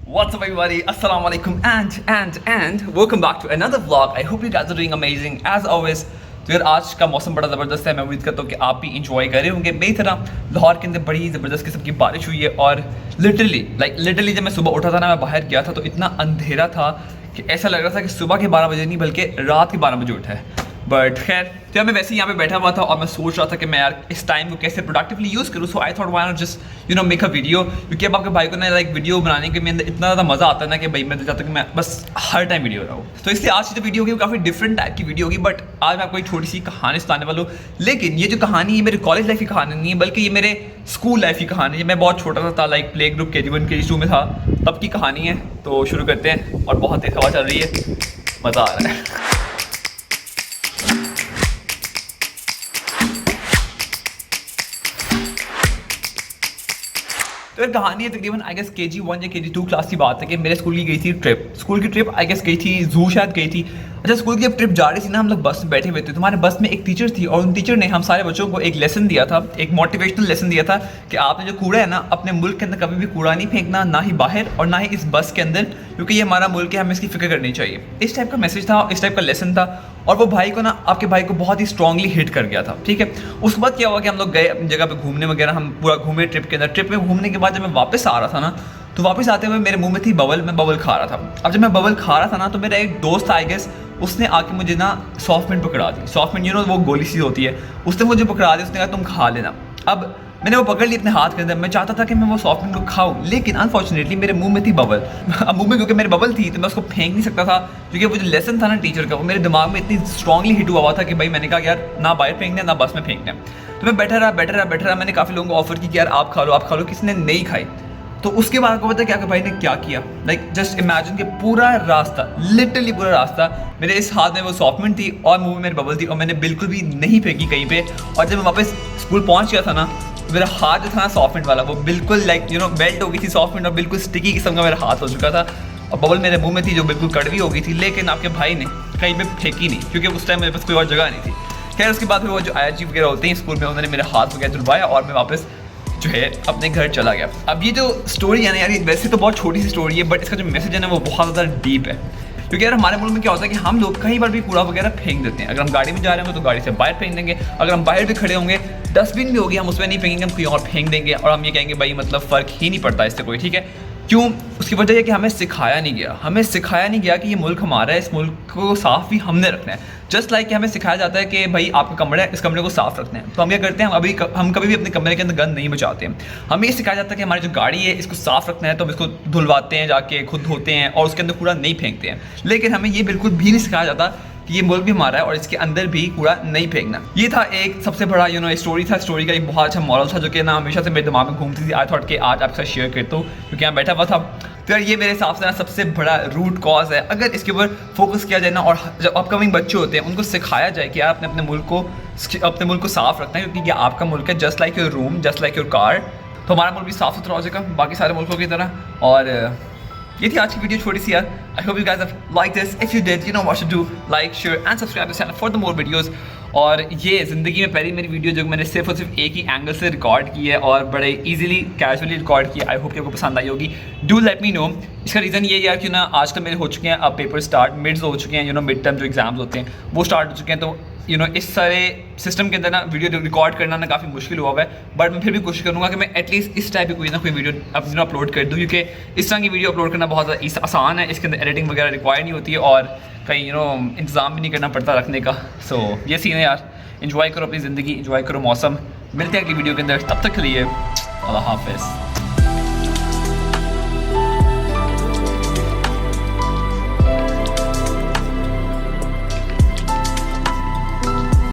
What's up everybody, assalamu alaikum and welcome back to another vlog. I hope you guys are doing amazing as always. तो यार आज का मौसम बड़ा ज़बरदस्त है। मैं उम्मीद करता हूँ कि आप भी इंजॉय कर रहे होंगे। मेरी तरह लाहौर के अंदर बड़ी ज़बरदस्त किस्म की बारिश हुई है और लिटरली जब मैं सुबह उठा था ना, मैं बाहर गया था तो इतना अंधेरा था कि ऐसा लग रहा था कि सुबह के 12 बजे नहीं बल्कि रात के 12 बजे उठा है। बट खैर तो मैं वैसे ही यहाँ पे बैठा हुआ था और मैं सोच रहा था कि मैं यार इस टाइम को कैसे प्रोडक्टिवली यूज़ करूँ। So I thought why not just make a video, क्योंकि अब आपके भाई को ना लाइक वीडियो बनाने के में इतना ज़्यादा मज़ा आता है ना कि भाई मैं चाहता हूँ कि मैं बस हर टाइम वीडियो बनाऊँ। तो इसलिए आज की जो वीडियो होगी वो काफ़ी डिफरेंट टाइप की वीडियो होगी। बट आज मैं आपको एक छोटी सी कहानी सुनाने वाला हूँ। लेकिन ये जो कहानी है मेरे कॉलेज लाइफ की कहानी नहीं है, बल्कि ये मेरे स्कूल लाइफ की कहानी है। मैं बहुत छोटा सा था, like play group KG1 KG2 में था, तब की कहानी है। तो शुरू करते हैं। और बहुत तेज हवा चल रही है, मज़ा आ रहा है। तो यार कहानी है तकरीबन आई गेस KG1 या KG2 क्लास की बात है कि मेरे स्कूल की गई थी ट्रिप। स्कूल की ट्रिप आई गेस गई थी जू, शायद गई थी। अच्छा, स्कूल की जब ट्रिप जा रही थी ना, हम लोग बस में बैठे हुए थे। तुम्हारे बस में एक टीचर थी और उन टीचर ने हम सारे बच्चों को एक लेसन दिया था, एक मोटिवेशनल लेसन दिया था कि आपने जो कूड़ा है ना, अपने मुल्क के अंदर कभी भी कूड़ा नहीं फेंकना, ना ही बाहर और ना ही इस बस के अंदर, क्योंकि ये हमारा मुल्क है, हमें इसकी फिक्र करनी चाहिए। इस टाइप का मैसेज था, इस टाइप का लेसन था। और वो भाई को ना, आपके भाई को बहुत ही स्ट्रांगली हिट कर गया था। ठीक है, उसके बाद क्या हुआ कि हम लोग गए अपनी जगह पे घूमने वगैरह, हम पूरा घूमे ट्रिप के अंदर। ट्रिप में घूमने के बाद जब मैं वापस आ रहा था ना, तो वापस आते हुए मेरे मुंह में थी बबल, मैं बबल खा रहा था। अब जब मैं बबल खा रहा था ना, तो मेरा एक दोस्त आई गेस उसने आके मुझे ना सॉफ्टमेंट पकड़ा दी। सॉफ्टमेंट वो गोली सी होती है, उसने मुझे पकड़ा दी। उसने कहा तुम खा लेना। अब मैंने वो पकड़ ली अपने हाथ के अंदर। मैं चाहता था कि मैं वो सॉफ्टमेंट को खाऊं, लेकिन अनफॉर्चुनेटली मेरे मुंह में थी बबल। अब मुंह में क्योंकि मेरी बबल थी तो मैं उसको फेंक नहीं सकता था, क्योंकि वो जो लेसन था ना टीचर का, वो मेरे दिमाग में इतनी स्ट्रांगली हिट हुआ था कि भाई मैंने कहा यार ना बाहर फेंकना ना बस में फेंकना। तो मैं बैठा रहा। मैंने काफ़ी लोगों को ऑफर की कि यार आप खा लो, किसी ने नहीं खाई। तो उसके बाद आपको पता है क्या भाई ने क्या किया? लाइक जस्ट इमेजिन कि पूरा रास्ता, लिटरली पूरा रास्ता, मेरे इस हाथ में वो सॉफ्टमेंट थी और मुंह में मेरी बबल थी और मैंने बिल्कुल भी नहीं फेंकी कहीं पे। और जब मैं वापस स्कूल पहुंच गया था ना, तो मेरा हाथ जो था ना सॉफ्टमेंट वाला, वो बिल्कुल लाइक मेल्ट हो गई थी सॉफ्टमेंट और बिल्कुल स्टिकी किस्म का मेरा हाथ हो चुका था। और बबल मेरे मुंह में थी जो बिल्कुल कड़वी हो गई थी। लेकिन आपके भाई ने कहीं पे फेंकी नहीं, क्योंकि उस टाइम मेरे पास कोई और जगह नहीं थी। खैर उसके बाद फिर वो जो IIG वगैरह होते हैं स्कूल में, उन्होंने मेरे हाथ वगैरह धुलवाया और मैं वापस जो है अपने घर चला गया। अब ये जो स्टोरी है ना यार, वैसे तो बहुत छोटी सी स्टोरी है, बट इसका जो मैसेज है ना वो बहुत ज़्यादा डीप है। क्योंकि यार हमारे मुल्क में क्या होता है कि हम लोग कहीं पर भी कूड़ा वगैरह फेंक देते हैं। अगर हम गाड़ी में जा रहे होंगे तो गाड़ी से बाहर फेंक देंगे, अगर हम बाहर भी खड़े होंगे, डस्टबिन भी होगी, हम उसमें नहीं फेंकेंगे, हम कहीं और फेंक देंगे और हम ये कहेंगे भाई मतलब फ़र्क ही नहीं पड़ता इससे कोई। ठीक है, क्यों? उसकी वजह है कि हमें सिखाया नहीं गया कि ये मुल्क हमारा है, इस मुल्क को साफ़ भी हमने रखना है। जस्ट लाइक कि हमें सिखाया जाता है कि भाई आपका कमरा है, इस कमरे को साफ़ रखना है। तो हम क्या करते हैं, हम कभी भी अपने कमरे के अंदर गंद नहीं बचाते हैं। हमें ये सिखाया जाता है कि हमारी जो गाड़ी है इसको साफ़ रखना है, तो हम इसको धुलवाते हैं, जाके खुद धोते हैं और उसके अंदर कूड़ा नहीं फेंकते हैं। लेकिन हमें ये बिल्कुल भी नहीं सिखाया जाता कि ये मुल्क भी हमारा है और इसके अंदर भी कूड़ा नहीं फेंकना। ये था एक सबसे बड़ा स्टोरी था। स्टोरी का एक बहुत अच्छा मॉरल था जो कि ना हमेशा से मेरे दिमाग में घूमती थी। आई थॉट कि आज आपके साथ शेयर करता हूँ, क्योंकि यहाँ बैठा हुआ था। तो यार ये मेरे हिसाब से ना सबसे बड़ा रूट कॉज है। अगर इसके ऊपर फोकस किया जाए ना, और जो अपकमिंग बच्चे होते हैं उनको सिखाया जाए कि यार अपने मुल्क को साफ़ रखना है, क्योंकि ये आपका मुल्क है, just like your room, just like your car. तो हमारा मुल्क भी साफ़ सुथरा हो जाएगा बाकी सारे मुल्कों की तरह। और ये थी आज की वीडियो छोटी सी यार। I hope you guys have like this. If you did, you know what to do, like share and subscribe this channel for the more videos. और ये ज़िंदगी में पहली मेरी वीडियो जो मैंने सिर्फ और सिर्फ एक ही एंगल से रिकॉर्ड की है और बड़े इजीली कैजुअली रिकॉर्ड किया। आई होप कि आपको पसंद आई होगी। Do let me know. इसका रीज़न ये यार कि ना आजकल मेरे हो चुके हैं अब पेपर स्टार्ट, मिड्स हो चुके हैं, मिड टर्म जो एग्जाम्स होते हैं वो स्टार्ट हो चुके हैं। तो इस सारे सिस्टम के अंदर ना वीडियो रिकॉर्ड करना ना काफ़ी मुश्किल हुआ है। बट मैं फिर भी कोशिश करूँगा कि मैं एटलीस्ट इस टाइप की कोई ना कोई वीडियो अपलोड कर दूँ, क्योंकि इस तरह की वीडियो अपलोड करना बहुत ज़्यादा आसान है। इसके अंदर एडिटिंग वगैरह रिक्वायर नहीं होती है और कहीं इंतज़ाम भी नहीं करना पड़ता रखने का। सो ये सीन है यार। एंजॉय करो अपनी ज़िंदगी, एंजॉय करो मौसम। मिलते हैं अगली वीडियो के अंदर, तब तक के लिए अल्लाह हाफ़िज़।